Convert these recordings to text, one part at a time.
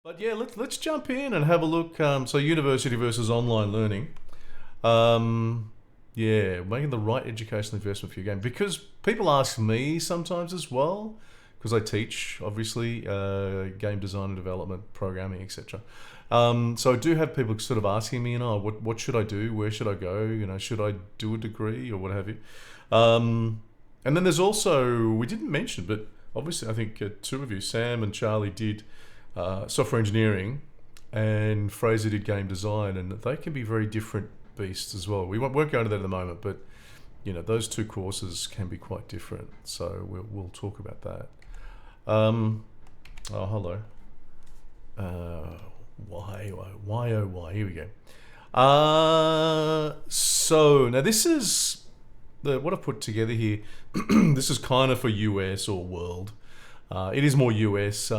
But yeah, let's jump in and have a look. So university versus online learning. Um, yeah, making the right educational investment for your game because people ask me sometimes as well because I teach obviously game design and development, programming, etc. So I do have people sort of asking me, what should I do? Where should I go? Should I do a degree or what have you? Um, and then there's also we didn't mention, but obviously I think two of you, Sam and Charlie, did software engineering, and Fraser did game design, and they can be very different beasts as well. We won't go into that at the moment, but those two courses can be quite different. So we'll talk about that. Um, oh, hello. Uh, why, oh, why? Here we go. So now this is what I've put together here. This is kind of for US or world. It is more US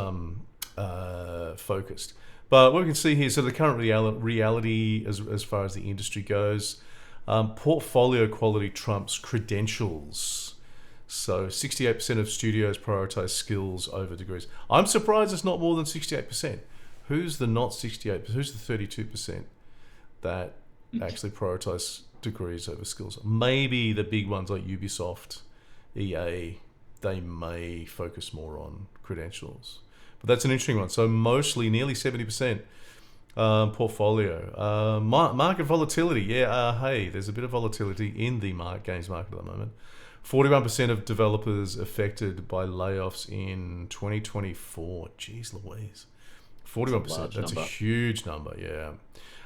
focused. But what we can see here, so the current reality as far as the industry goes, portfolio quality trumps credentials. So 68% of studios prioritize skills over degrees. I'm surprised it's not more than 68%. Who's the not 68%? Who's the 32% that actually prioritize degrees over skills? Maybe the big ones like Ubisoft, EA, they may focus more on credentials. But that's an interesting one. So mostly, nearly 70% portfolio. Market volatility. Yeah, hey, there's a bit of volatility in the games market at the moment. 41% of developers affected by layoffs in 2024. Jeez Louise. 41%. That's a huge number, yeah.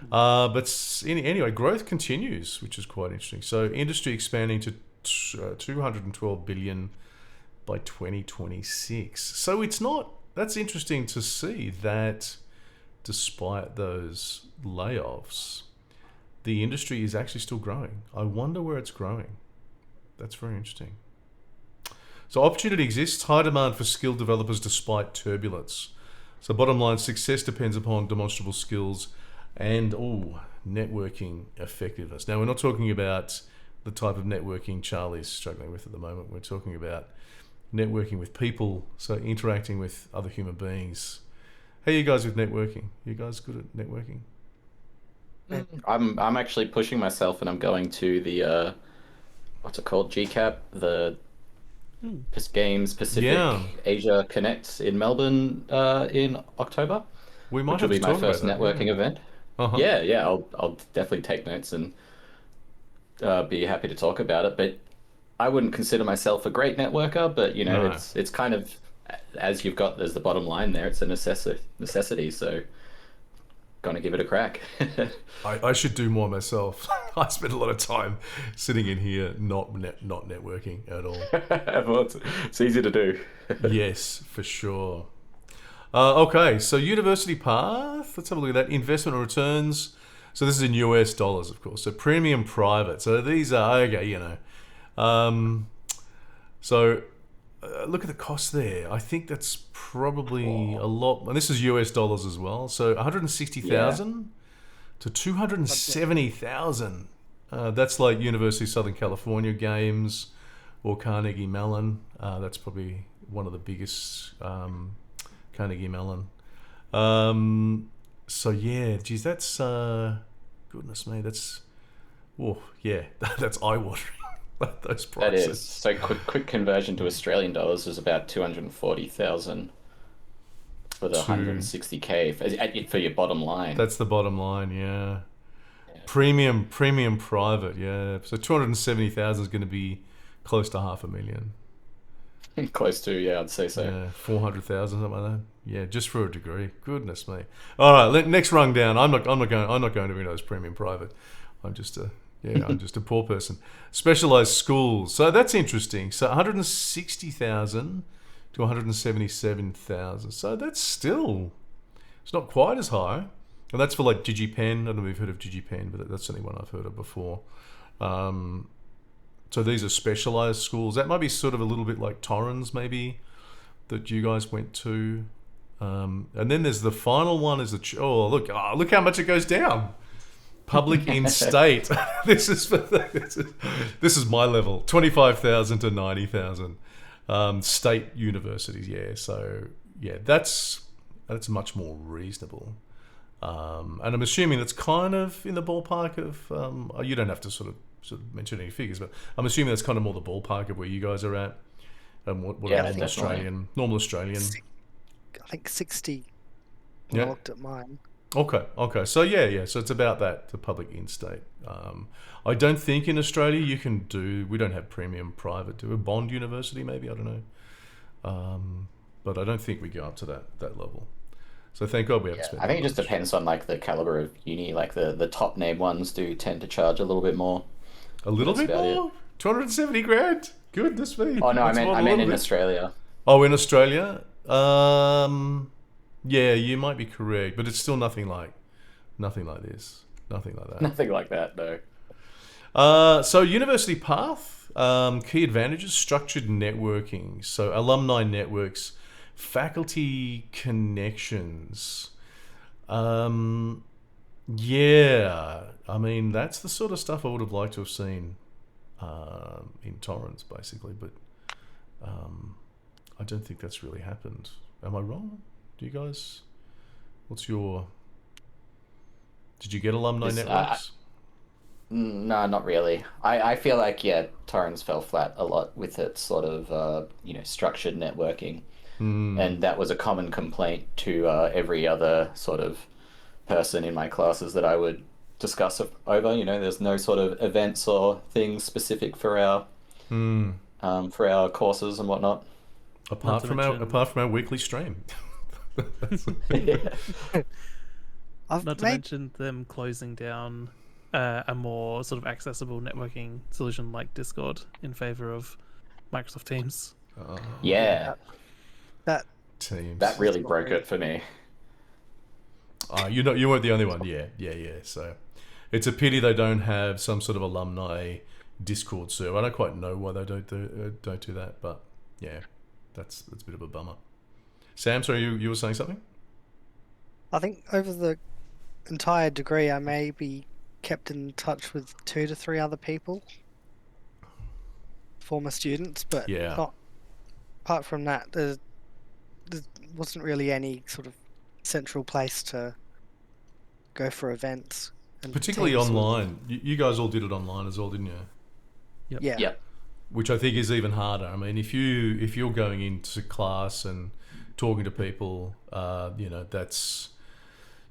But anyway, growth continues, which is quite interesting. So industry expanding to 212 billion by 2026. So it's not. That's interesting to see that despite those layoffs, the industry is actually still growing. I wonder where it's growing. That's very interesting. So opportunity exists, high demand for skilled developers despite turbulence. So bottom line, success depends upon demonstrable skills and networking effectiveness. Now we're not talking about the type of networking Charlie's struggling with at the moment. We're talking about networking with people, so interacting with other human beings. How are you guys with networking? You guys good at networking? I'm actually pushing myself, and I'm going to the what's it called? GCAP, the Games Yeah, Pacific Asia Connect in Melbourne in October, we might which will have to be my talk about first that. Yeah. networking event. Uh huh. Yeah, I'll definitely take notes and be happy to talk about it. But I wouldn't consider myself a great networker, but No. it's kind of as you've got there's the bottom line there. It's a necessity, so gonna give it a crack. I should do more myself. I spend a lot of time sitting in here not networking at all. Well, it's easy to do. Yes, for sure. Okay, so university path. Let's have a look at that. Investment returns. So this is in US dollars, of course. So premium private. So these are okay. Um, so look at the cost there. I think that's probably a Oh, lot. And this is US dollars as well. So yeah. 160,000 to 270,000. That's like University of Southern California games or Carnegie Mellon. That's probably one of the biggest Carnegie Mellon. So yeah, geez, that's goodness me, that's yeah, that's eye watering. Those That is. prices. So quick conversion to Australian dollars is about 240,000 for the To 160K for your bottom line. That's the bottom line, yeah. Premium private, yeah. So 270,000 is going to be close to half a million. Yeah. Close to, yeah, I'd say so. Yeah, 400,000 something like that. Yeah, just for a degree. Goodness me. All right, next rung down. I'm not going to be those premium private. I'm just a I'm just a poor person. Specialized schools. So that's interesting. So 160,000 to 177,000. So that's still it's not quite as high. And that's for like DigiPen. I don't know if you've heard of DigiPen, but that's the only one I've heard of before. Um, so these are specialized schools. That might be sort of a little bit like Torrens, maybe, that you guys went to. And then there's the final one is look how much it goes down. Public in state. This is my level. 25,000 to 90,000. State universities, yeah. So yeah, that's That's much more reasonable. And I'm assuming that's kind of in the ballpark of. You don't have to sort of mention any figures, but I'm assuming that's kind of more the ballpark of where you guys are at. And what Yeah, a normal definitely. Australian. I think 60 when I Yeah. looked at mine. Okay. So yeah. So it's about that, the public in-state. I don't think in Australia you can do. We don't have premium private. Do a Bond University maybe? I don't know. But I don't think we go up to that level. So thank God we haven't Yeah, spent I that think it just much. depends on like the caliber of uni. Like the top name ones do tend to charge a little bit more, A but little that's bit about it. more. 270 grand. Goodness me. Oh no, That's more I than a meant little in bit. Australia. Oh, in Australia. Yeah, you might be correct, but it's still nothing like this. Nothing like that. Nothing like that, no. So university path, key advantages, structured networking. So alumni networks, faculty connections. Um, yeah, I mean that's the sort of stuff I would have liked to have seen in Torrens, basically. But um, I don't think that's really happened. Am I wrong? Do you guys? What's your? Did you get alumni This networks? No, not really. I feel like yeah, Torrens fell flat a lot with its sort of structured networking, Hmm. and that was a common complaint to every other sort of person in my classes that I would discuss over. There's no sort of events or things specific Hmm. for our courses and whatnot. Not to mention, Apart from our weekly stream. Yeah. I've not to made mention them closing down a more sort of accessible networking solution like Discord in favor of Microsoft Teams. Oh, Yeah, that. that Teams. really broke it for me. You weren't the only one. Yeah. So it's a pity they don't have some sort of alumni Discord server. I don't quite know why they don't do that, but yeah, that's a bit of a bummer. Sam, sorry, you were saying something? I think over the entire degree, I may be kept in touch with 2 to 3 other people, former students, but Yeah. not. Apart from that, there wasn't really any sort of central place to go for events and Particularly teams was- online. You guys all did it online as well, didn't you? Yeah, Yep. Which I think is even harder. I mean, if you're going into class and talking to people, that's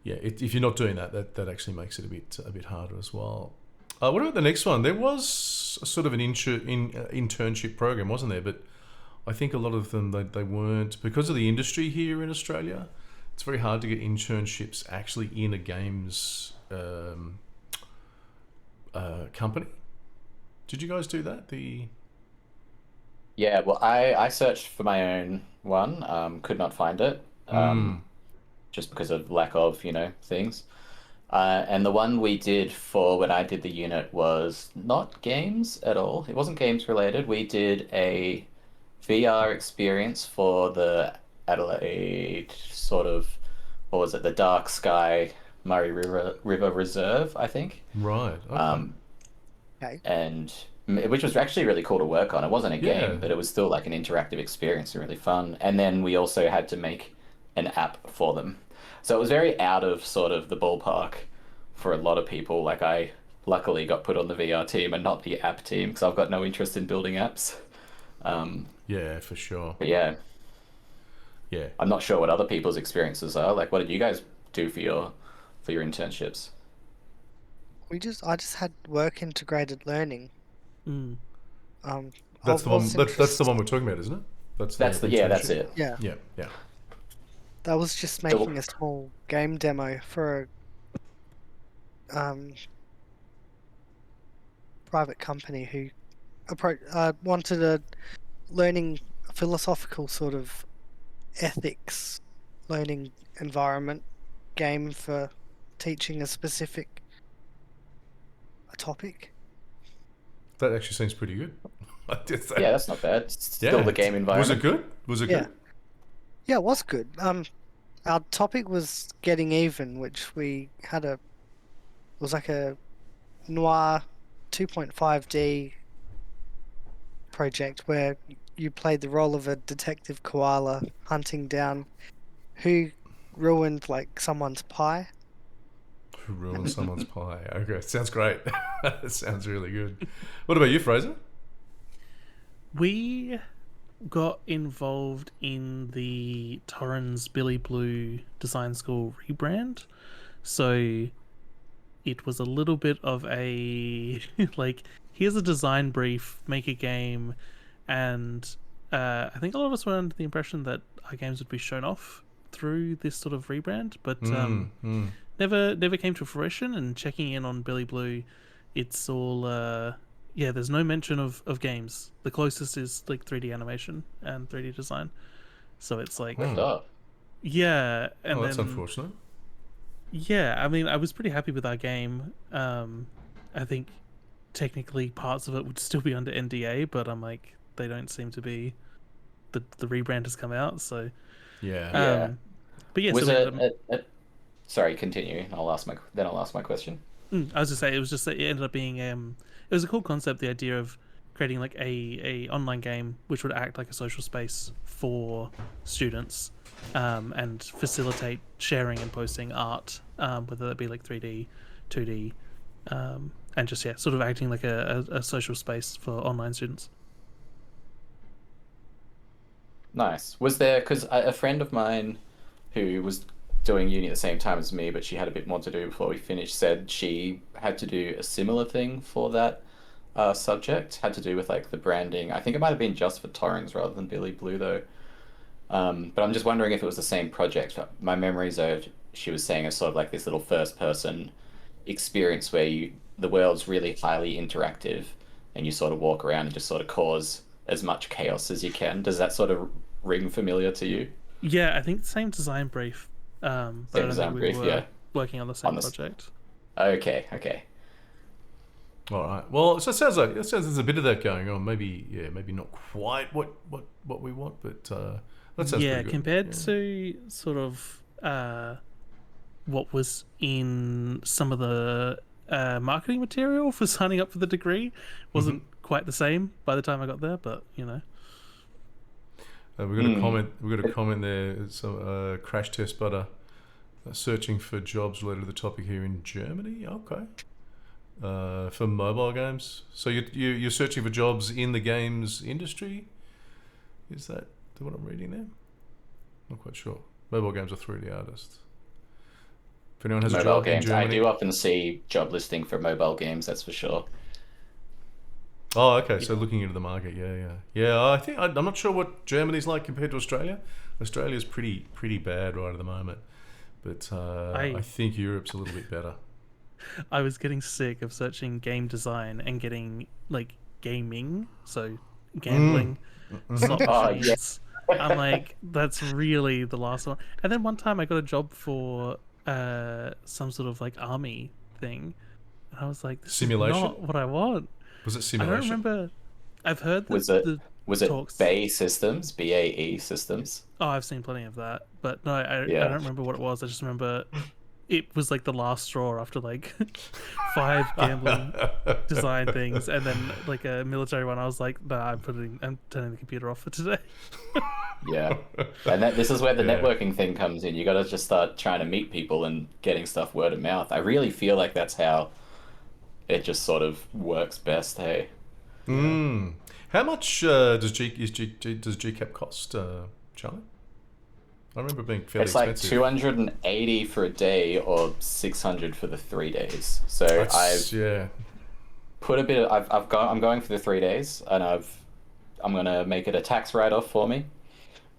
if you're not doing that actually makes it a bit harder as well. What about the next one? There was a sort of an internship program, wasn't there? But I think a lot of them they weren't because of the industry here in Australia. It's very hard to get internships actually in a games company. Did you guys do that? Yeah, well, I searched for my own one, could not find it, Mm, just because of lack of, things. And the one we did for when I did the unit was not games at all. It wasn't games related. We did a VR experience for the Adelaide sort of, what was it, the Dark Sky Murray River Reserve, I think. right. Okay. okay. And which was actually really cool to work on. It wasn't a Yeah. game, but it was still like an interactive experience and really fun. And then we also had to make an app for them. So it was very out of sort of the ballpark for a lot of people. Like I luckily got put on the VR team and not the app team because I've got no interest in building apps. Yeah, for sure. But yeah, Yeah. I'm not sure what other people's experiences are. Like, what did you guys do for your internships? I just had work integrated learning. Mm. That's I the one. was That's the interest- one we're talking about, isn't it? That's That's that's internship. it. Yeah, Yeah. that was just So making a small game demo for a private company who wanted a learning philosophical sort of ethics learning environment game for teaching a specific topic. That actually seems pretty good. I did that. yeah, that's not bad. Still Yeah. the game Was environment. it good? Was it Yeah. good? Yeah, it was good. Our topic was getting even, which we had was like a noir 2.5D project where you played the role of a detective koala hunting down who ruined like someone's pie. Who ruined someone's pie? Okay, sounds great. It sounds really good. What about you, Fraser? We got involved in the Torrens Billy Blue Design School rebrand. So it was a little bit of a like, here's a design brief, make a game, and I think a lot of us were under the impression that our games would be shown off through this sort of rebrand, but never came to fruition. And checking in on Billy Blue, it's all there's no mention of games. The closest is like 3D animation and 3D design. So it's like, yeah, and that's then, unfortunate. yeah, I mean, I was pretty happy with our game. I think technically parts of it would still be under NDA, but I'm like, they don't seem to be. The rebrand has come out, so Yeah. but yeah, Was so sorry, continue. I'll ask my question. I was just saying, it was just that it ended up being it was a cool concept, the idea of creating like a online game which would act like a social space for students, and facilitate sharing and posting art, whether that be like 3D, 2D, and just sort of acting like a social space for online students. Nice. Was there, because a friend of mine who was doing uni at the same time as me, but she had a bit more to do before we finished, said she had to do a similar thing for that subject, had to do with like the branding. I think it might have been just for Torrens rather than Billy Blue though. But I'm just wondering if it was the same project. My memories are, she was saying, it's sort of like this little first person experience where the world's really highly interactive and you sort of walk around and just sort of cause as much chaos as you can. Does that sort of ring familiar to you? Yeah, I think same design brief. But I don't think we were working on the same project. Okay. All right. Well, so it sounds like there's a bit of that going on. Maybe not quite what we want, but that sounds pretty good. Compared to sort of what was in some of the marketing material for signing up for the degree wasn't quite the same by the time I got there, but you know. We've got a comment. We've got a comment there. It's Crash Test Butter searching for jobs related to the topic here in Germany. Okay, for mobile games. So you're searching for jobs in the games industry. Is that what I'm reading there? Not quite sure. Mobile games are 3D artists. If anyone has a job in Germany, I do often see job listing for mobile games. That's for sure. Oh, okay. So looking into the market, yeah. I think I'm not sure what Germany's like compared to Australia. Australia's pretty bad right at the moment, but I think Europe's a little bit better. I was getting sick of searching game design and getting like gaming, so gambling, slot machines. I'm like, that's really the last one. And then one time I got a job for some sort of like army thing, and I was like, this simulation? is not what I want. Was it simulation? I don't remember. I've heard Was it BAE Systems? BAE Systems? Oh, I've seen plenty of that, but no, I don't remember what it was. I just remember it was like the last straw after like 5 gambling design things, and then like a military one. I was like, nah, I'm turning the computer off for today. Yeah, and this is where the networking thing comes in. You got to just start trying to meet people and getting stuff word of mouth. I really feel like that's how it just sort of works best. Hey. How much does GCAP cost, Charlie? I remember it being fairly expensive. It's like 280 for a day or 600 for the 3 days. So I've put a bit. I'm going for the 3 days, and I'm gonna make it a tax write-off for me.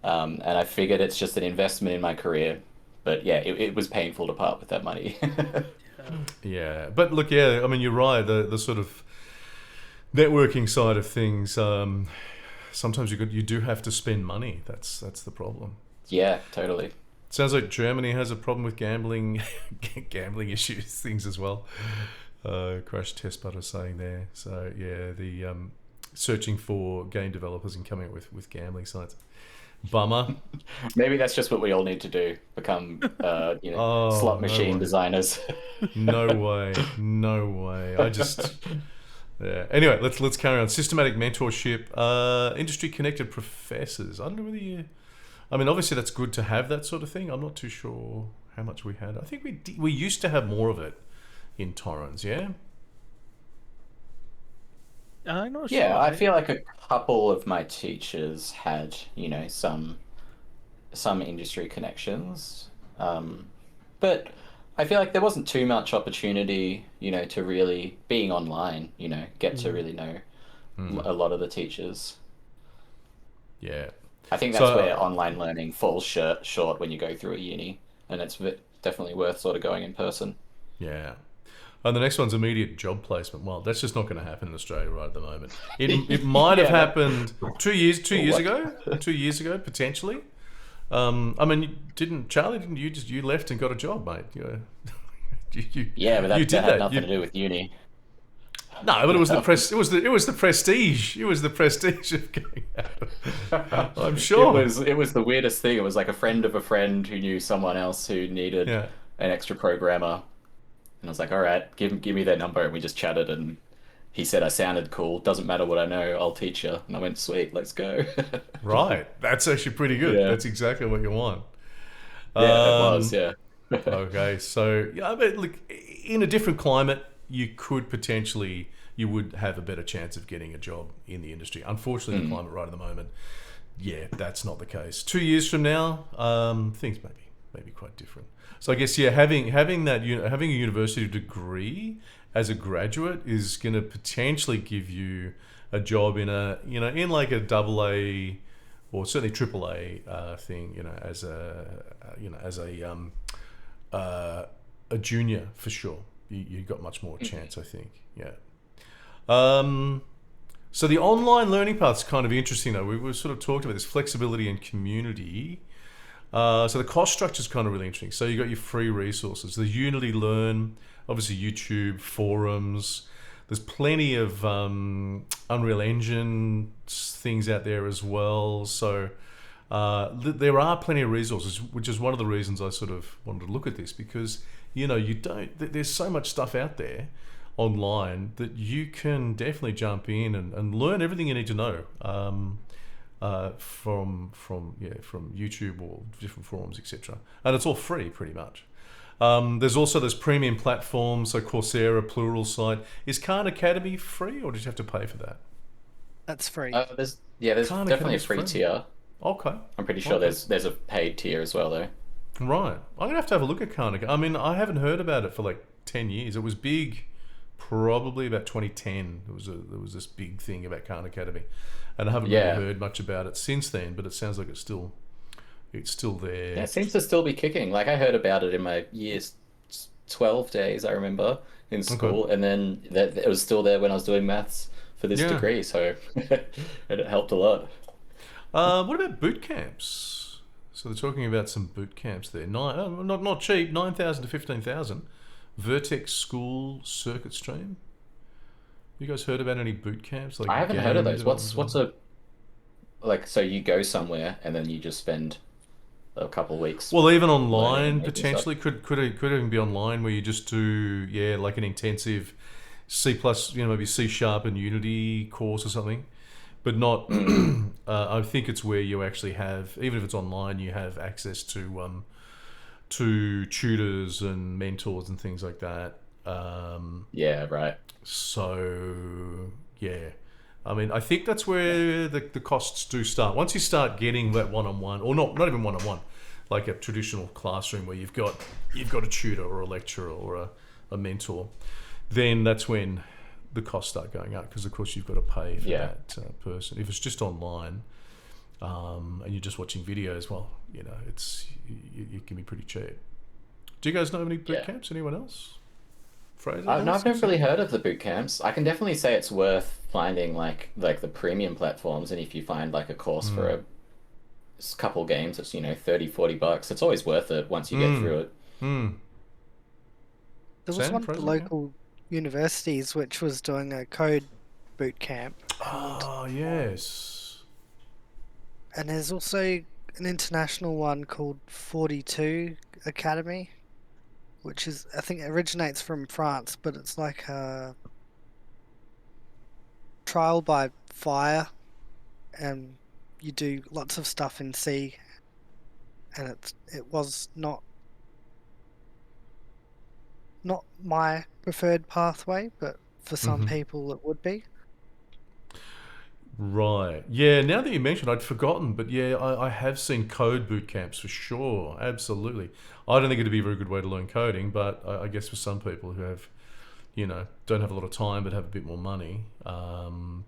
And I figured it's just an investment in my career. But yeah, it was painful to part with that money. Yeah, but look, I mean, you're right. The sort of networking side of things, sometimes you do have to spend money. That's the problem. Yeah, totally. Sounds like Germany has a problem with gambling issues, things as well. Crash Test Butter saying there. So yeah, the searching for game developers and coming up with gambling sites. Bummer. Maybe that's just what we all need to do. Become slot machine designers. No way. I just Anyway, let's carry on. Systematic mentorship, industry connected professors. I don't know whether I mean, obviously that's good to have that sort of thing. I'm not too sure how much we had. I think we used to have more of it in Torrens. Yeah. I'm not Yeah, sure. I feel like a couple of my teachers had, some industry connections. But I feel like there wasn't too much opportunity, to really being online, get to really know a lot of the teachers. Yeah. I think that's where So online learning falls short when you go through a uni, and it's definitely worth sort of going in person. yeah. And the next one's immediate job placement. Well, that's just not going to happen in Australia right at the moment. It might have Yeah. happened 2 years What? ago, 2 years ago potentially. I mean, didn't Charlie? Didn't you left and got a job, mate? Yeah, but You that did had that. nothing to do with uni. No, but it was the press. It was the prestige. It was the prestige of getting out. I'm sure. It was the weirdest thing. It was like a friend of a friend who knew someone else who needed Yeah. an extra programmer, and I was like, "All right, give me their number," and we just chatted. And he said I sounded cool. Doesn't matter what I know, I'll teach you. And I went, "Sweet, let's go." Right. That's actually pretty good. Yeah. That's exactly what you want. Yeah, it was. Um, Yeah. Okay, so yeah, but look, in a different climate, you would have a better chance of getting a job in the industry. Unfortunately, the climate right at the moment, yeah, that's not the case. 2 years from now, things may be quite different. So I guess yeah, having having a university degree as a graduate is going to potentially give you a job in in like a double A or certainly triple A thing, as a junior for sure. You got much more chance, I think. Yeah. So the online learning path's kind of interesting though. We were sort of talked about this flexibility and community. So the cost structure is kind of really interesting. So you got your free resources, the Unity Learn, obviously YouTube, forums. There's plenty of Unreal Engine things out there as well. So there are plenty of resources, which is one of the reasons I sort of wanted to look at this because there's so much stuff out there online that you can definitely jump in and learn everything you need to know from YouTube or different forums, etc. And it's all free pretty much. There's also those premium platforms, so Coursera, Pluralsight. Is Khan Academy free, or did you have to pay for that? That's free. There's Khan definitely a Academy's free free. tier. Okay, I'm pretty sure Okay. there's a paid tier as well though. right. I'm gonna have a look at Khan Academy. I mean, I haven't heard about it for like 10 years. It was big, probably about 2010. There was this big thing about Khan Academy, and I haven't really Yeah. heard much about it since then. But it sounds like it's still there. Yeah, it seems to still be kicking. Like I heard about it in my years 12 days, I remember, in school, and then it was still there when I was doing maths for this Yeah. degree, so it helped a lot. What about boot camps? So they're talking about some boot camps there. Not cheap. 9,000 to 15,000. Vertex School Circuit Stream. You guys heard about any boot camps? Like I haven't heard of game those. development? So you go somewhere and then you just spend a couple weeks. Well, even learning online and making potentially could even be online where you just do like an intensive C plus maybe C Sharp and Unity course or something, but not. I think it's where you actually have, even if it's online, you have access to tutors and mentors and things like that. Yeah, right. So yeah, I mean, I think that's where the costs do start. Once you start getting that one-on-one, or not even one-on-one, like a traditional classroom where you've got a tutor or a lecturer or a mentor, then that's when the costs start going up because of course you've got to pay for Yeah. that person. If it's just online and you're just watching videos, well, it can be pretty cheap. Do you guys know of any boot Yeah. camps? Anyone else? Fraser? No, I've never really heard of the boot camps. I can definitely say it's worth finding like the premium platforms, and if you find like a course for a couple games, it's $30-40. It's always worth it once you get through it. Hmm. There was Sam, one for Fraser, yeah? local universities which was doing a code boot camp, Oh, yes. and there's also an international one called 42 Academy, which is, I think, originates from France, but it's like a trial by fire, and you do lots of stuff in C and it was not my preferred pathway, but for some people it would be. Right. Yeah, now that you mentioned, I'd forgotten, but yeah, I have seen code boot camps for sure. Absolutely. I don't think it'd be a very good way to learn coding, but I guess for some people who have, don't have a lot of time but have a bit more money,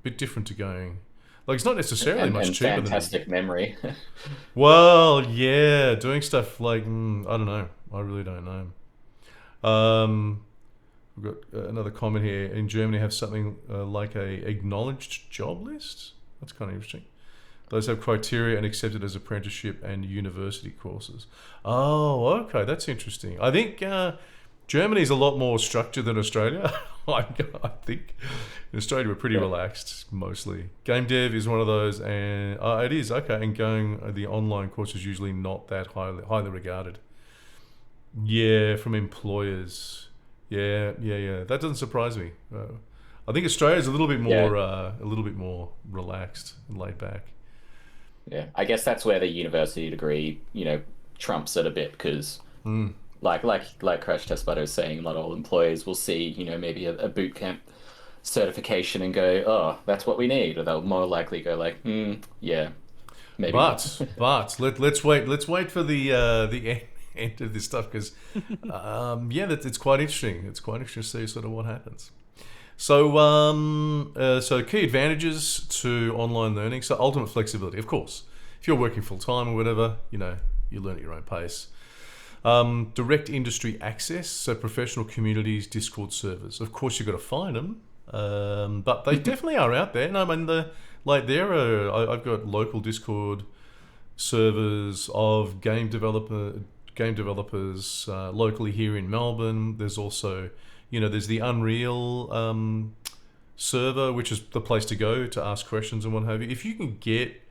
bit different to going. Like, it's not necessarily much and cheaper fantastic memory. Well, yeah, doing stuff like, I don't know. I really don't know. We've got another comment here. In Germany, have something like a acknowledged job list. That's kind of interesting. Those have criteria and accepted as apprenticeship and university courses. Oh, okay, that's interesting. I think Germany's a lot more structured than Australia. I think in Australia we're pretty relaxed mostly. Game dev is one of those, and it is okay. And going the online course is usually not that highly regarded. Yeah, from employers. Yeah. That doesn't surprise me. I think Australia's a little bit more relaxed and laid back. Yeah, I guess that's where the university degree, trumps it a bit because, like Crash Test Butter is saying, not all employers will see, maybe a boot camp certification and go, oh, that's what we need, or they'll more likely go like, yeah, maybe. But let's wait for the end of this stuff because it's quite interesting. It's quite interesting to see sort of what happens. So key advantages to online learning. So ultimate flexibility, of course. If you're working full time or whatever, you learn at your own pace. Direct industry access, so professional communities, Discord servers. Of course, you've got to find them, but they definitely are out there. And I mean, I've got local Discord servers of game developers locally here in Melbourne. There's also, there's the Unreal server, which is the place to go to ask questions and what have you. If you can get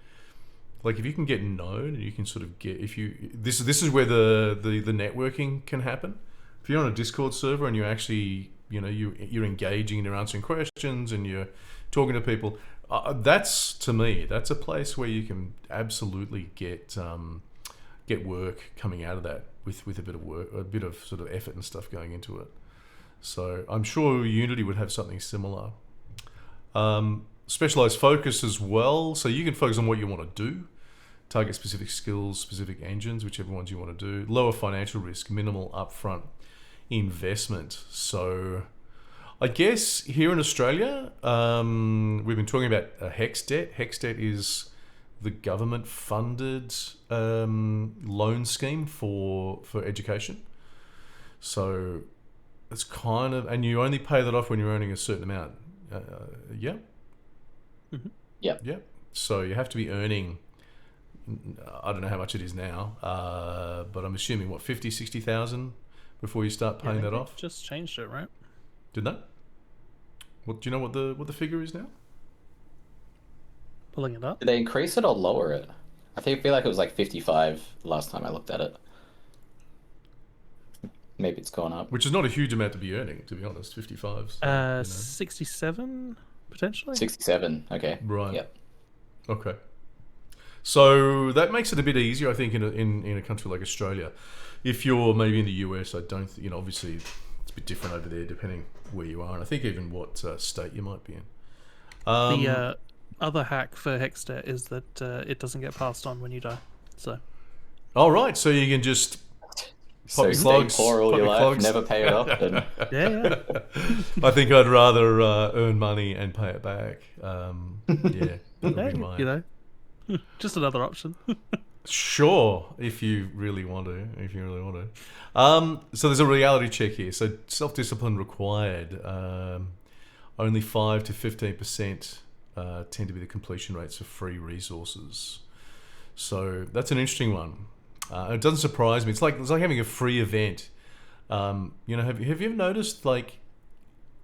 known, and you can sort of get, this is where the networking can happen. If you're on a Discord server and you're actually, you're engaging and you're answering questions and you're talking to people, to me, that's a place where you can absolutely get work coming out of that with a bit of work, a bit of sort of effort and stuff going into it. So I'm sure Unity would have something similar. Specialized focus as well, so you can focus on what you want to do, target specific skills, specific engines, whichever ones you want to do. Lower financial risk, minimal upfront investment. So I guess here in Australia, we've been talking about HexDebt. HexDebt is the government-funded loan scheme for education. So it's kind of, and you only pay that off when you're earning a certain amount. Yeah. Mm-hmm. Yeah. Yeah. So you have to be earning, I don't know how much it is now, but I'm assuming, 50, 60,000 before you start paying that off? Just changed it, right? Did they? Do you know what the figure is now? Pulling it up. Did they increase it or lower it? I feel like it was like 55 last time I looked at it. Maybe it's gone up. Which is not a huge amount to be earning, to be honest. 55. 67 potentially. 67. Okay. Right. Yep. Okay. So that makes it a bit easier, I think, in a country like Australia. If you're maybe in the US, I don't, obviously it's a bit different over there depending where you are, and I think even what state you might be in. The other hack for HexDebt is that it doesn't get passed on when you die. So. All right, so you can just. So stay poor all your life, never pay it off. And... Yeah. I think I'd rather earn money and pay it back. Yeah, just another option. Sure, if you really want to. So there's a reality check here. So self-discipline required. Only 5 to 15% tend to be the completion rates of free resources. So that's an interesting one. It doesn't surprise me. It's like having a free event. Have you ever noticed, like,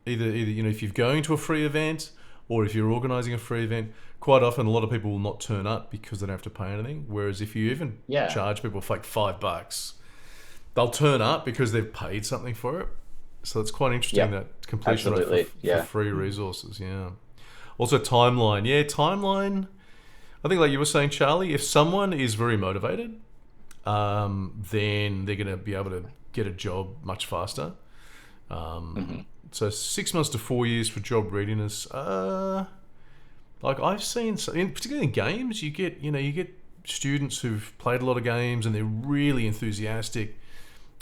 either if you're going to a free event or if you're organising a free event, quite often a lot of people will not turn up because they don't have to pay anything. Whereas if you even charge people for like $5, they'll turn up because they've paid something for it. So it's quite interesting that completion rate for free resources. Yeah. Also timeline. Yeah, timeline. I think like you were saying, Charlie, if someone is very motivated, then they're going to be able to get a job much faster. So 6 months to 4 years for job readiness. Like I've seen, particularly in games, you get students who've played a lot of games and they're really enthusiastic.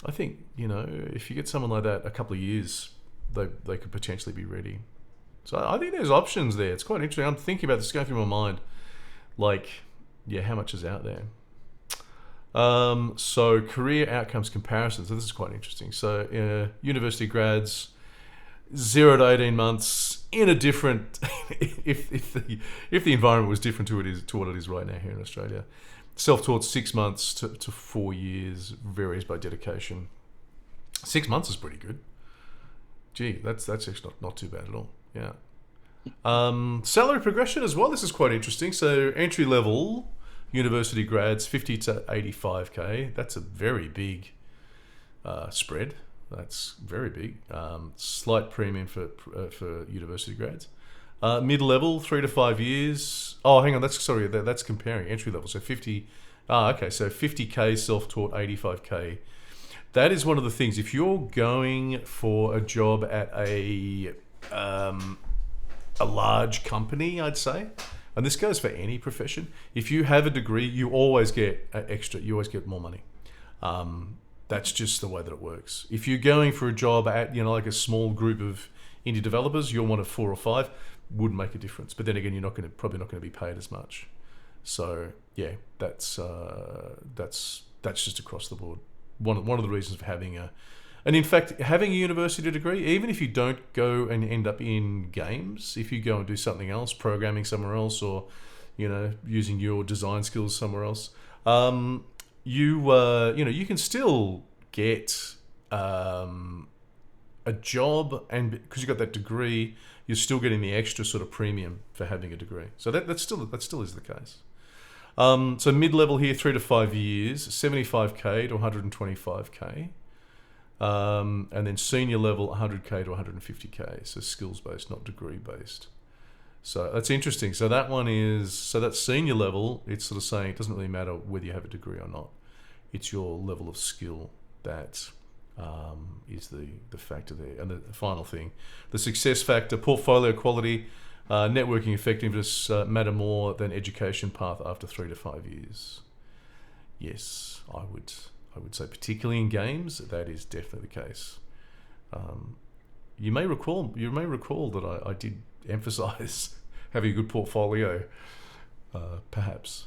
I think, if you get someone like that, a couple of years, they could potentially be ready. So I think there's options there. It's quite interesting. I'm thinking about this, going through my mind, how much is out there? So career outcomes comparisons. So this is quite interesting. So university grads, 0 to 18 months in a different, if the environment was different to what it is right now here in Australia. Self-taught 6 months to 4 years, varies by dedication. 6 months is pretty good. Gee, that's actually not too bad at all. Yeah. Salary progression as well. This is quite interesting. So entry level university grads, 50 to 85k. That's a very big spread. That's very big. Slight premium for university grads. Mid level, 3 to 5 years. Oh, hang on. That's comparing entry level. So 50. Okay. So 50k self-taught, 85k. That is one of the things. If you're going for a job at a large company, I'd say, and this goes for any profession, if you have a degree, you always get extra. You always get more money. That's just the way that it works. If you're going for a job at, like a small group of indie developers, you're one of 4 or 5, would make a difference. But then again, you're probably not going to be paid as much. So yeah, that's just across the board. One of the reasons for having and in fact, having a university degree, even if you don't go and end up in games, if you go and do something else, programming somewhere else, or using your design skills somewhere else, you can still get a job, and because you got that degree, you're still getting the extra sort of premium for having a degree. So that still is the case. So mid-level here, 3 to 5 years, 75k to 125k. And then senior level, 100k to 150k. So skills-based, not degree-based. So that's interesting. So that's senior level. It's sort of saying it doesn't really matter whether you have a degree or not. It's your level of skill that is the factor there. And the final thing, the success factor, portfolio quality, networking effectiveness matter more than education path after 3 to 5 years. Yes, I would say, particularly in games, that is definitely the case. You may recall that I did emphasize having a good portfolio, perhaps.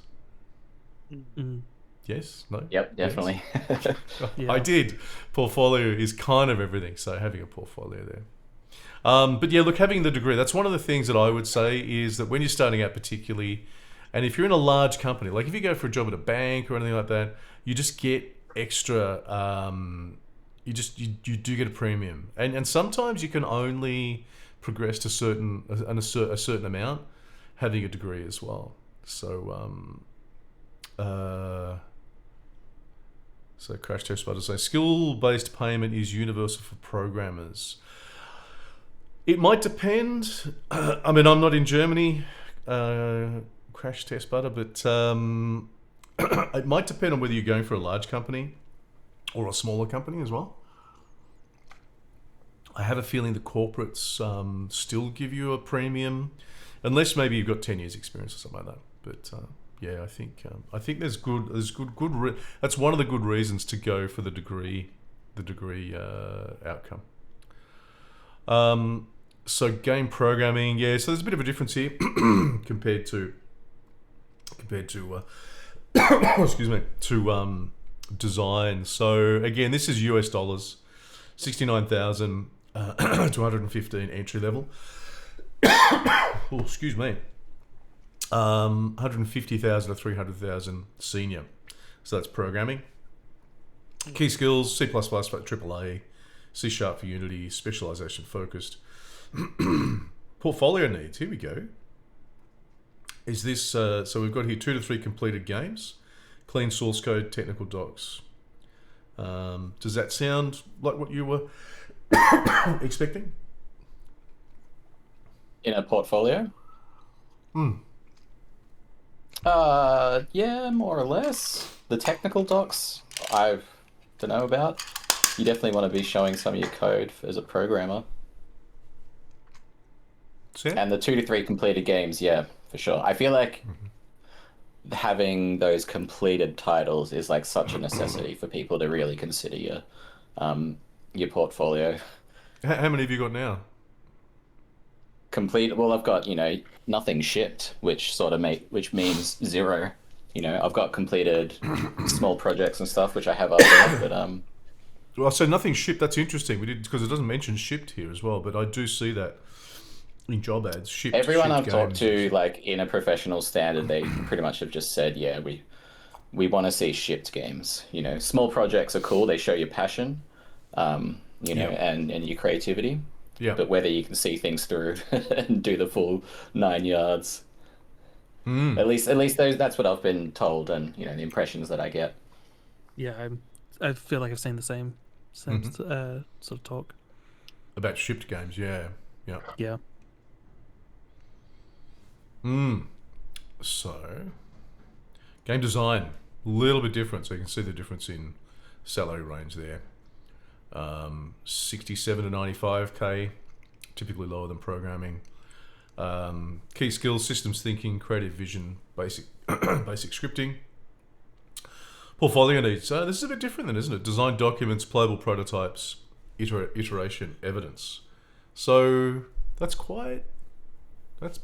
Mm. Yes? No? Yep, definitely. Yes. Yeah. I did. Portfolio is kind of everything, so having a portfolio there. But yeah, look, having the degree, that's one of the things that I would say is that when you're starting out particularly, and if you're in a large company, like if you go for a job at a bank or anything like that, you just get extra, you do get a premium. And sometimes you can only progress to a certain amount having a degree as well. So, so Crash Test Butter say skill-based payment is universal for programmers. It might depend. I mean, I'm not in Germany, Crash Test Butter, but it might depend on whether you're going for a large company or a smaller company as well. I have a feeling the corporates still give you a premium, unless maybe you've got 10 years experience or something like that. But yeah, I think there's good. That's one of the good reasons to go for the degree outcome. So game programming, yeah. So there's a bit of a difference here compared to excuse me, to design. So again, this is US dollars, 69,000 to 115 entry level. Oh, excuse me. 150,000 to 300,000 senior. So that's programming. Key skills: C++ for AAA, C# for Unity, specialization focused. Portfolio needs. Here we go. Is this so we've got here 2 to 3 completed games, clean source code, technical docs. Does that sound like what you were expecting? In a portfolio? Yeah, more or less. the technical docs I don't know about. You definitely want to be showing some of your code as a programmer. Sam? And the 2 to 3 completed games, yeah, for sure. I feel like having those completed titles is like such a necessity for people to really consider your portfolio. How many have you got now? Complete. Well, I've got nothing shipped, which means 0. I've got completed small projects and stuff which I have up there, but Well, so nothing shipped. That's interesting. We did, because it doesn't mention shipped here as well, but I do see that in job ads. Shipped. everyone shipped I've talked games. to, like in a professional standard, they pretty much have just said, yeah, we want to see shipped games. Small projects are cool. They show your passion, and your creativity. Yeah. But whether you can see things through and do the full 9 yards, at least that's what I've been told, and the impressions that I get. Yeah, I feel like I've seen the same sort of talk. About shipped games, yeah. Yeah. So, game design, a little bit different. So you can see the difference in salary range there. 67 to 95k, typically lower than programming. Key skills: systems thinking, creative vision, basic scripting. Portfolio needs. This is a bit different then, isn't it? Design documents, playable prototypes, iteration, evidence. So that's a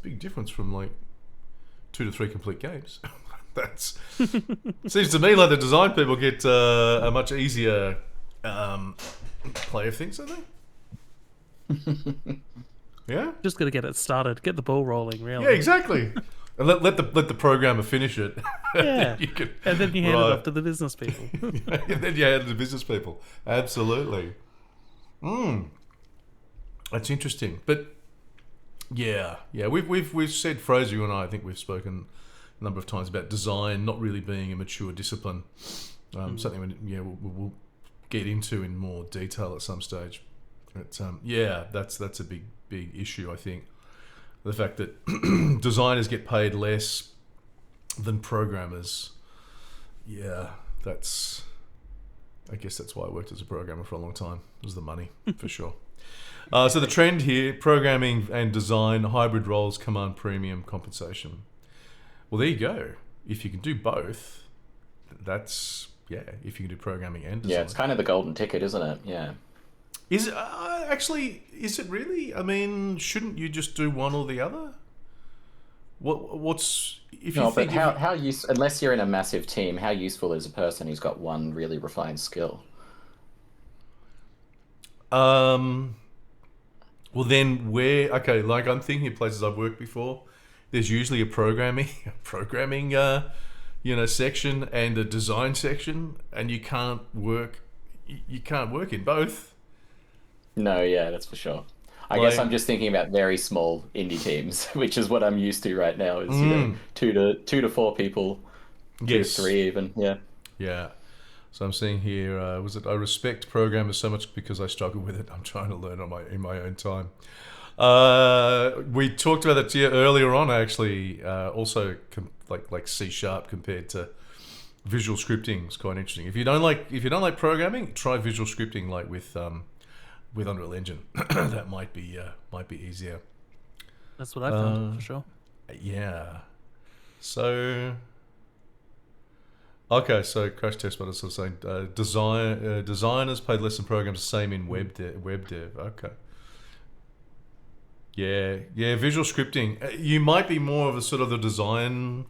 big difference from like 2 to 3 complete games. That's seems to me like the design people get a much easier play of things, don't they? Yeah. Just got to get it started, get the ball rolling, really. Yeah, exactly. And let the programmer finish it. Yeah. And then you hand it off to the business people. And then you hand it to business people. Absolutely. That's interesting. But yeah, we've said, Fraser, you and I think we've spoken a number of times about design not really being a mature discipline. Something we'll get into in more detail at some stage. But that's a big issue, I think. The fact that designers get paid less than programmers. Yeah, I guess that's why I worked as a programmer for a long time. It was the money, for sure. So the trend here: programming and design, hybrid roles, command premium, compensation. Well, there you go. If you can do both, if you can do programming and design. Yeah, it's kind of the golden ticket, isn't it? Yeah. Is it actually? Is it really? I mean, shouldn't you just do one or the other? What's if you No, think but how unless you're in a massive team, how useful is a person who's got one really refined skill? Well, then like I'm thinking of places I've worked before. There's usually a programming section and a design section, and you can't work in both. No, yeah, that's for sure. I guess I'm just thinking about very small indie teams, which is what I'm used to right now. Is 2 to 4 people, 2 to 3 even. Yeah. Yeah. So I'm seeing here, I respect programmers so much because I struggle with it. I'm trying to learn in my own time. We talked about that earlier on, actually. Also, like C# compared to visual scripting is quite interesting. If you don't like programming, try visual scripting, like with Unreal Engine. That might be easier. That's what I found, for sure. Yeah. So. Okay, so Crash Test, what I was saying, designers paid less than programmers, the same in web dev. Okay. Yeah, visual scripting. You might be more of a sort of the design,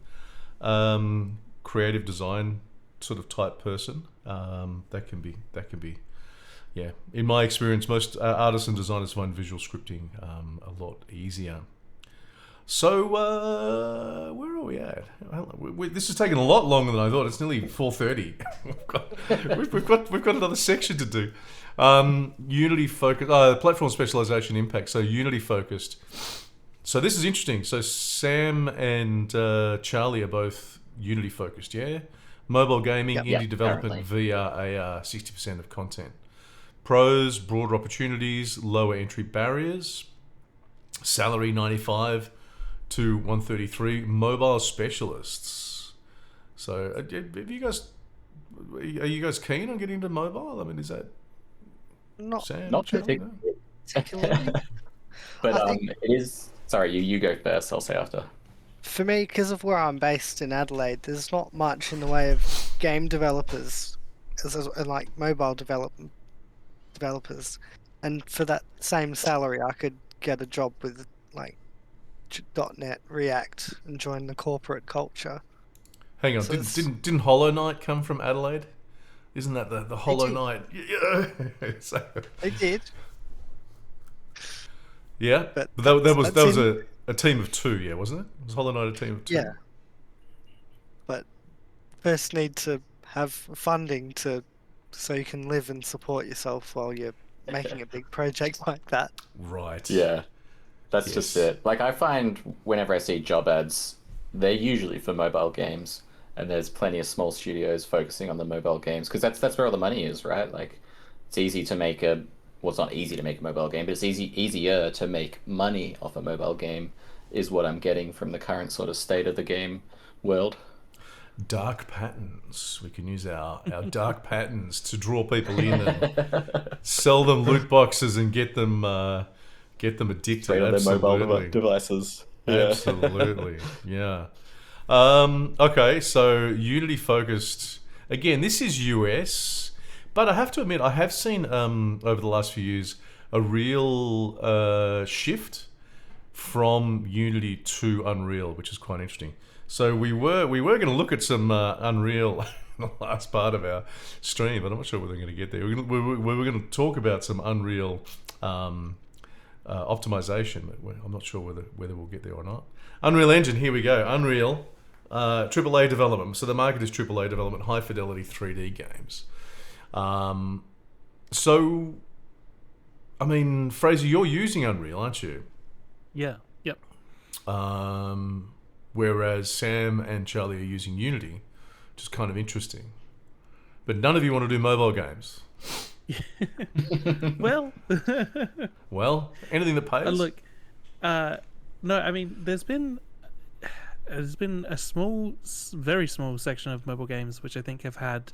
creative design sort of type person. That can be. Yeah, in my experience, most artists and designers find visual scripting a lot easier. So, where are we at? This has taken a lot longer than I thought. It's nearly 4:30. we've got another section to do. Unity focus, platform specialization impact. So Unity focused. So this is interesting. So Sam and Charlie are both Unity focused. Yeah, mobile gaming, indie development, apparently. VR, AR, 60% of content. Pros: broader opportunities, lower entry barriers. Salary 95 to 133. Mobile specialists. So have you guys Are you guys keen on getting into mobile? I mean, is that Not Sam? Not Charlie? particularly. No? particularly. But I think it is. Sorry, you go first. I'll say after. for me, because of where I'm based in Adelaide, there's not much in the way of game developers, and like mobile developers, and for that same salary, I could get a job with like .NET, React, and join the corporate culture. Hang on, So it's, didn't Hollow Knight come from Adelaide? Isn't that the Hollow did. Knight? Yeah. So- they did, yeah, but but that was that's a team of two, yeah, wasn't it? Was Hollow Knight a team of two? yeah. But first need to have funding so you can live and support yourself while you're making a big project like that. Right. Yeah, that's just Yes. it. Like I find whenever I see job ads, they're usually for mobile games, and there's plenty of small studios focusing on the mobile games because that's where all the money is, right? Like it's easy to make a well, it's not easy to make a mobile game, but it's easier to make money off a mobile game, is what I'm getting from the current sort of state of the game world. Dark patterns. We can use our dark patterns to draw people in and sell them loot boxes and get them addicted. Straight on their mobile Absolutely. devices. Yeah. Absolutely, yeah. Okay, so Unity focused. Again, this is US, but I have to admit, I have seen over the last few years a real shift from Unity to Unreal, which is quite interesting. So we were going to look at some Unreal in the last part of our stream, but I'm not sure whether we're going to get there. We were going to talk about some Unreal optimization, but I'm not sure whether we'll get there or not. Unreal Engine, here we go. Unreal, AAA development. So the market is AAA development, high fidelity 3D games. So, I mean, Fraser, you're using Unreal, aren't you? Yeah. Yep. Whereas Sam and Charlie are using Unity, which is kind of interesting. But none of you want to do mobile games. Well, Well, anything that pays. look, no, I mean, there's been a very small section of mobile games which I think have had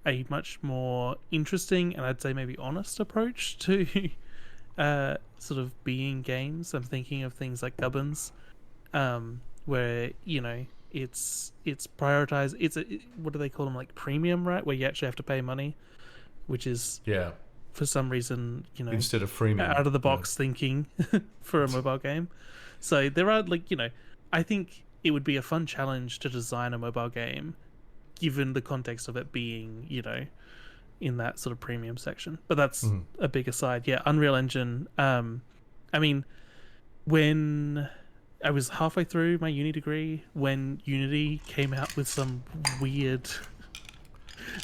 a much more interesting and I'd say maybe honest approach to sort of being games. I'm thinking of things like Gubbins, where it's prioritized. What do they call them, like premium, right? Where you actually have to pay money, which is yeah, for some reason instead of freemium. out of the box thinking for a mobile game. So there are I think it would be a fun challenge to design a mobile game given the context of it being in that sort of premium section, but that's a big aside. Yeah, Unreal Engine, I mean, when I was halfway through my uni degree, when Unity came out with some weird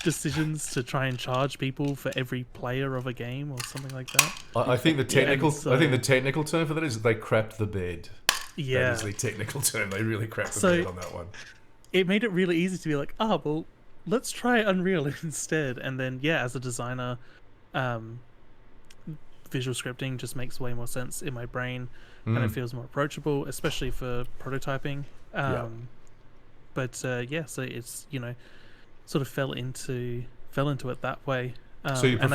decisions to try and charge people for every player of a game or something like that. I think the technical so- I think the technical term for that is that they crapped the bed. Yeah. That is the technical term. They really crapped the So- bed on that one. It made it really easy to be like, well, let's try Unreal instead. And then, yeah, as a designer, visual scripting just makes way more sense in my brain, and it feels more approachable, especially for prototyping. Yeah. But yeah, so it's sort of fell into it that way. So you and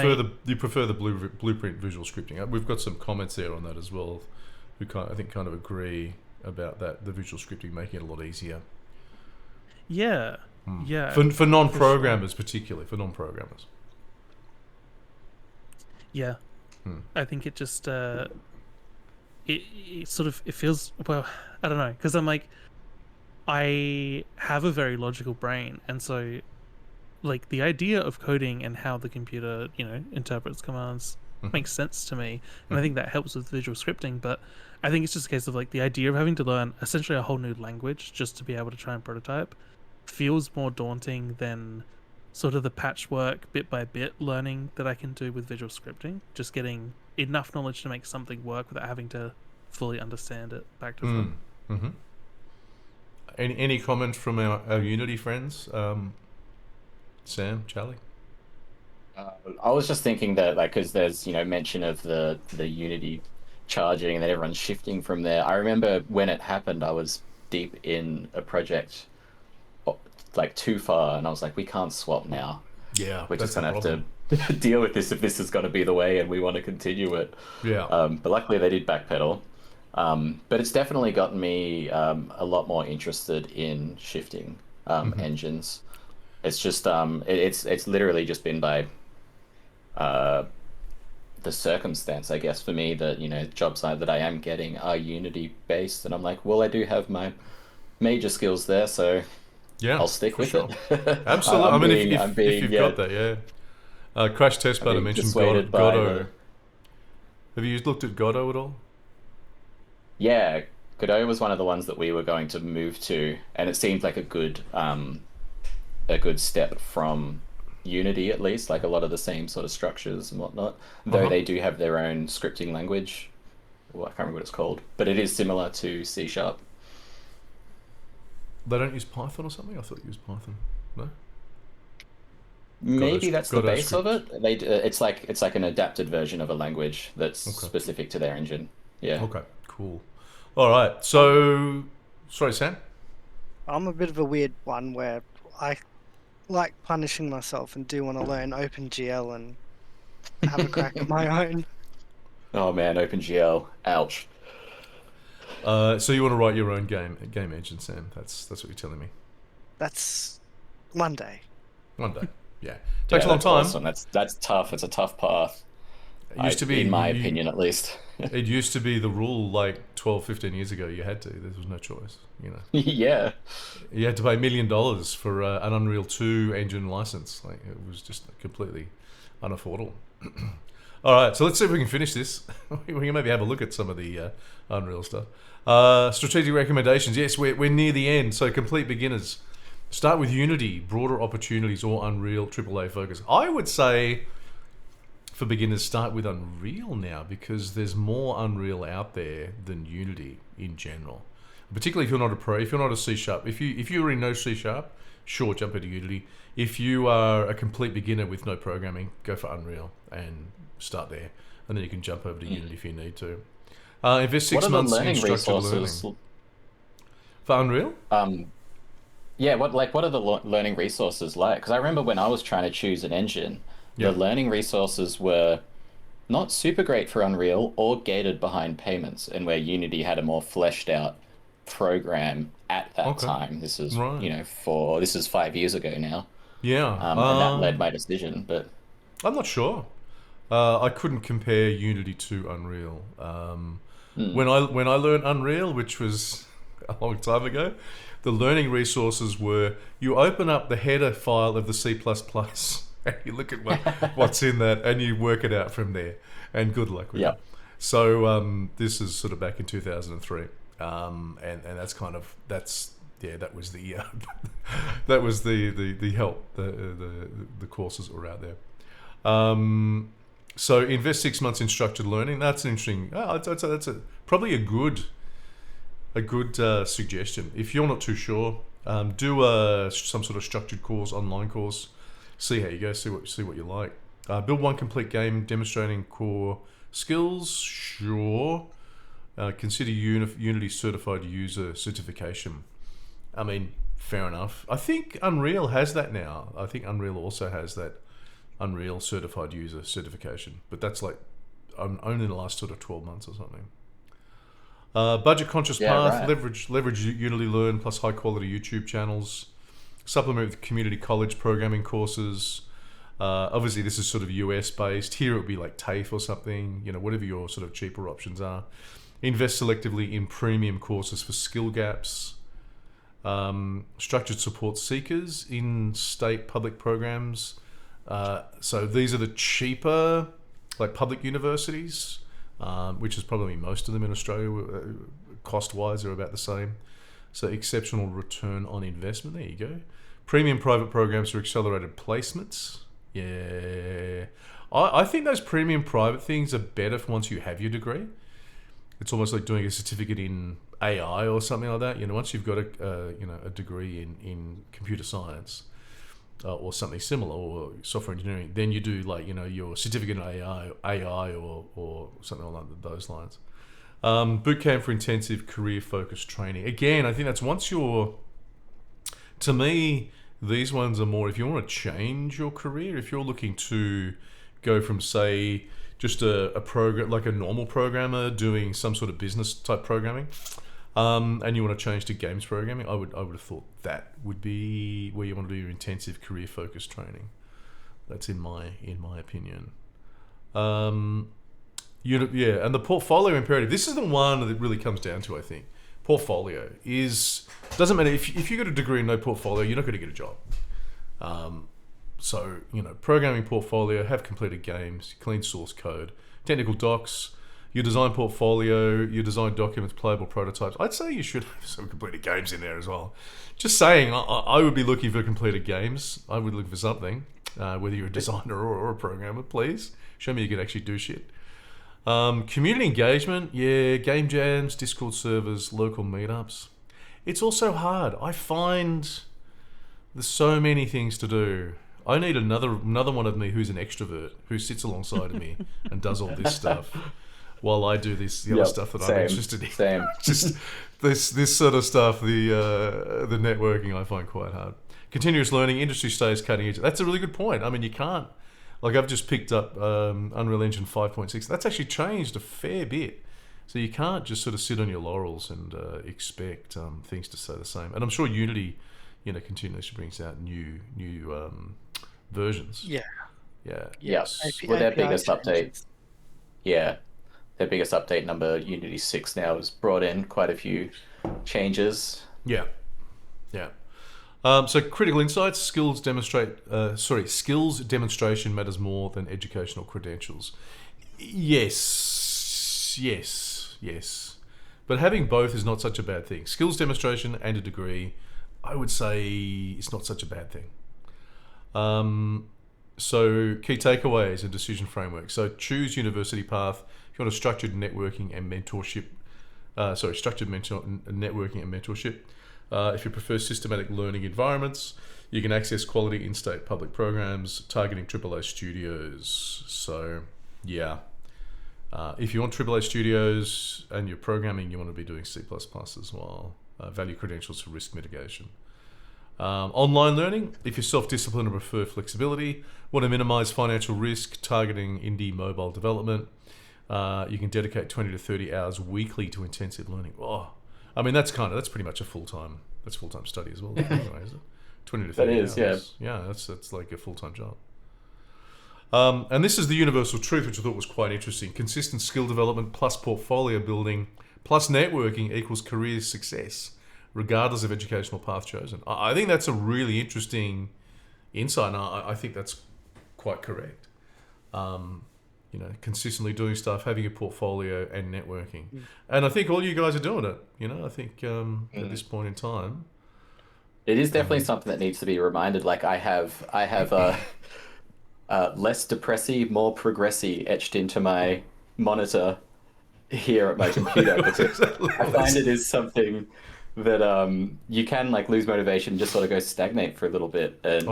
prefer the blueprint visual scripting. We've got some comments there on that as well, who I think kind of agree about that. The visual scripting making it a lot easier. Yeah, yeah. For non-programmers, particularly for non-programmers. Yeah, I think it just it sort of feels, well, I don't know, because I'm like, I have a very logical brain, and so like the idea of coding and how the computer interprets commands makes sense to me, and I think that helps with visual scripting. But I think it's just a case of like the idea of having to learn essentially a whole new language just to be able to try and prototype feels more daunting than sort of the patchwork bit by bit learning that I can do with visual scripting, just getting enough knowledge to make something work without having to fully understand it back to front. Mm-hmm. Any comments from our Unity friends? Sam, Charlie? I was just thinking that, like, because there's mention of the Unity charging and then everyone's shifting from there. I remember when it happened, I was deep in a project like too far, and I was like, we can't swap now. Yeah, We're that's just gonna the have problem. to deal with this if this is gonna be the way, and we want to continue it. Yeah. But luckily they did backpedal. But it's definitely gotten me a lot more interested in shifting engines. It's just it's literally just been by uh, the circumstance, I guess, for me that jobs that I am getting are Unity based, and I'm like, well, I do have my major skills there, so Yeah, I'll stick for with sure. it. Absolutely. I mean, if being, you've yeah, got that, yeah. Crash Test I'm Butter being mentioned dissuaded by Godot. Have you looked at Godot at all? yeah, Godot was one of the ones that we were going to move to, and it seemed like a good step from Unity, at least, like a lot of the same sort of structures and whatnot. Though Uh-huh. they do have their own scripting language. Well, I can't remember what it's called, but it is similar to C Sharp. They don't use Python or something? I thought you used Python. No? Maybe that's the Godot base of script. it. It's like an adapted version of a language that's Okay. specific to their engine. Yeah. Okay, cool. All right. So, sorry, Sam. I'm a bit of a weird one where I like punishing myself and do want to learn OpenGL and have a crack at my own. Oh man, OpenGL. Ouch. So you want to write your own game engine, Sam? That's what you're telling me. That's Monday. One day. Yeah. Takes a long that's time. awesome. That's tough. It's a tough path. It used to be, in my opinion, at least. It used to be the rule like 12, 15 years ago. You had to. There was no choice. Yeah. You had to pay $1 million for an Unreal 2 engine license. Like it was just completely unaffordable. All right, so let's see if we can finish this. We can maybe have a look at some of the Unreal stuff. Strategic recommendations. Yes, we're near the end. So complete beginners. Start with Unity, broader opportunities, or Unreal AAA focus. I would say for beginners, start with Unreal now because there's more Unreal out there than Unity in general. Particularly if you're not a pro, if you're not a C Sharp. If you already know C Sharp, sure, jump into Unity. If you are a complete beginner with no programming, go for Unreal and start there. And then you can jump over to Unity if you need to. Invest 6 What are the months in learning structured resources? learning. For Unreal? Yeah, what are the learning resources like? Because I remember when I was trying to choose an engine, Yeah. the learning resources were not super great for Unreal or gated behind payments, and where Unity had a more fleshed out program at that Okay. time. This is Right. this is 5 years ago now, Yeah. and that led my decision. But I'm not sure. I couldn't compare Unity to Unreal. When I learned Unreal, which was a long time ago, the learning resources were you open up the header file of the C++ and you look at what's in that and you work it out from there. And good luck with Yeah. it. So this is sort of back in 2003, and that's kind of that was the that was the help the courses that were out there. So invest 6 months in structured learning. That's an interesting. I'd say that's probably a good suggestion. If you're not too sure, do some sort of structured course, online course. See how you go. See what you like. Build one complete game demonstrating core skills. Sure. Consider Unity certified user certification. I mean, fair enough. I think Unreal has that now. I think Unreal also has that Unreal certified user certification, but that's like only in the last sort of 12 months or something. Budget conscious path, right. leverage Unity Learn plus high quality YouTube channels, supplement with community college programming courses. Obviously this is sort of US based. Here it would be like TAFE or something, whatever your sort of cheaper options are. Invest selectively in premium courses for skill gaps. Structured support seekers in state public programs. So these are the cheaper, like public universities, which is probably most of them in Australia. Cost-wise, are about the same. So exceptional return on investment. There you go. Premium private programs for accelerated placements. Yeah, I think those premium private things are better for once you have your degree. It's almost like doing a certificate in AI or something like that. Once you've got a degree in computer science. Or something similar, or software engineering, then you do like your certificate in AI or something along those lines. Bootcamp for intensive career focused training. Again, I think that's once you're. To me, These ones are more if you want to change your career, if you're looking to go from, say, just a program like a normal programmer doing some sort of business type programming, and you want to change to games programming, I would have thought that would be where you want to do your intensive career focused training. That's in my opinion. And the portfolio imperative. This is the one that it really comes down to. I think portfolio doesn't matter if you got a degree and no portfolio, you're not going to get a job. So, programming portfolio, have completed games, clean source code, technical docs, your design portfolio, your design documents, playable prototypes. I'd say you should have some completed games in there as well. Just saying, I would be looking for completed games. I would look for something, whether you're a designer or a programmer, please. Show me you can actually do shit. Community engagement, game jams, Discord servers, local meetups. It's also hard. I find there's so many things to do. I need another one of me who's an extrovert, who sits alongside of me and does all this stuff while I do the other stuff that I'm interested in. Same. Just this sort of stuff, the networking I find quite hard. Continuous learning, industry stays cutting edge. That's a really good point. I mean, you can't, I've just picked up Unreal Engine 5.6. That's actually changed a fair bit. So you can't just sort of sit on your laurels and expect things to stay the same. And I'm sure Unity, continuously brings out new versions. Yeah. Yes. With their biggest update. Yeah. Their biggest update, number Unity 6 now, has brought in quite a few changes. Yeah. So critical insights, skills demonstration matters more than educational credentials. Yes. But having both is not such a bad thing. Skills demonstration and a degree, I would say, it's not such a bad thing. So key takeaways and decision framework. So choose university path. If you want a structured networking and mentorship, networking and mentorship. If you prefer systematic learning environments, you can access quality in-state public programs targeting AAA studios. So, if you want AAA studios and you're programming, you want to be doing C++ as well. Value credentials for risk mitigation. Online learning, if you're self-disciplined and prefer flexibility, want to minimize financial risk, targeting indie mobile development, you can dedicate 20 to 30 hours weekly to intensive learning. I mean, that's pretty much a full-time study as well, anyway, is it? 20 to 30 hours. That is, yeah. Yeah, that's like a full-time job. And this is the universal truth, which I thought was quite interesting. Consistent skill development plus portfolio building plus networking equals career success, regardless of educational path chosen. I think that's a really interesting insight, and I think that's quite correct. Consistently doing stuff, having a portfolio and networking. And I think all you guys are doing it. I think at this point in time, it is definitely something that needs to be reminded. Like I have less depressy, more progressy etched into my monitor here at my computer, because I find it is something that you can lose motivation and just sort of go stagnate for a little bit. And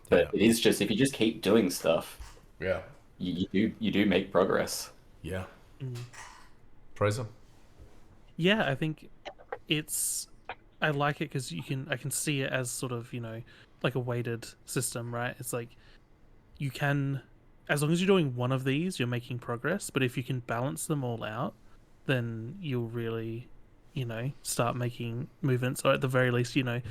but it is just, if you just keep doing stuff, you do make progress. Yeah. Fraser? Yeah, I think I like it because I can see it as sort of, like a weighted system, right? It's like you can, as long as you're doing one of these, you're making progress. But if you can balance them all out, then you'll really, start making movements. Or at the very least, if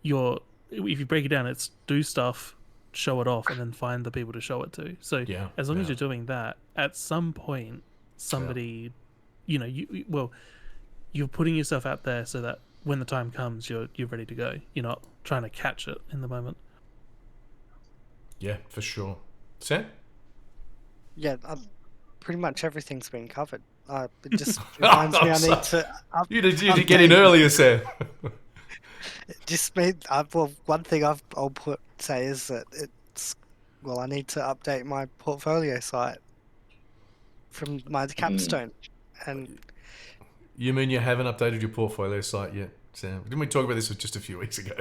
you break it down, it's do stuff, show it off, and then find the people to show it to. So as long as you're doing that, at some point, somebody, you're putting yourself out there so that when the time comes, you're ready to go. You're not trying to catch it in the moment. Yeah, for sure. Sam? Yeah, pretty much everything's been covered. It just reminds me I need to. You did get in earlier, Sam. Just made. One thing I'll say is that I need to update my portfolio site from my capstone, and. You mean you haven't updated your portfolio site yet, Sam? Didn't we talk about this just a few weeks ago?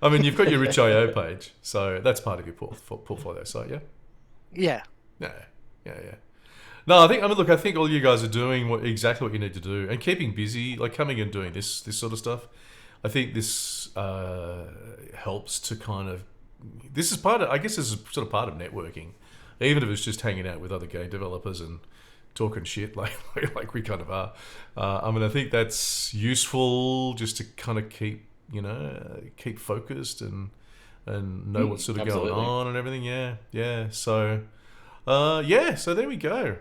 I mean, you've got your Rich.io page, so that's part of your portfolio site, yeah? Yeah. No, I think all you guys are doing exactly what you need to do, and keeping busy, like coming and doing this sort of stuff. I think this helps to kind of. This is part of. I guess this is sort of part of networking, even if it's just hanging out with other game developers and talking shit like we kind of are. I mean, I think that's useful just to kind of keep focused and know what's sort of absolutely. going on and everything. Yeah. So, so there we go.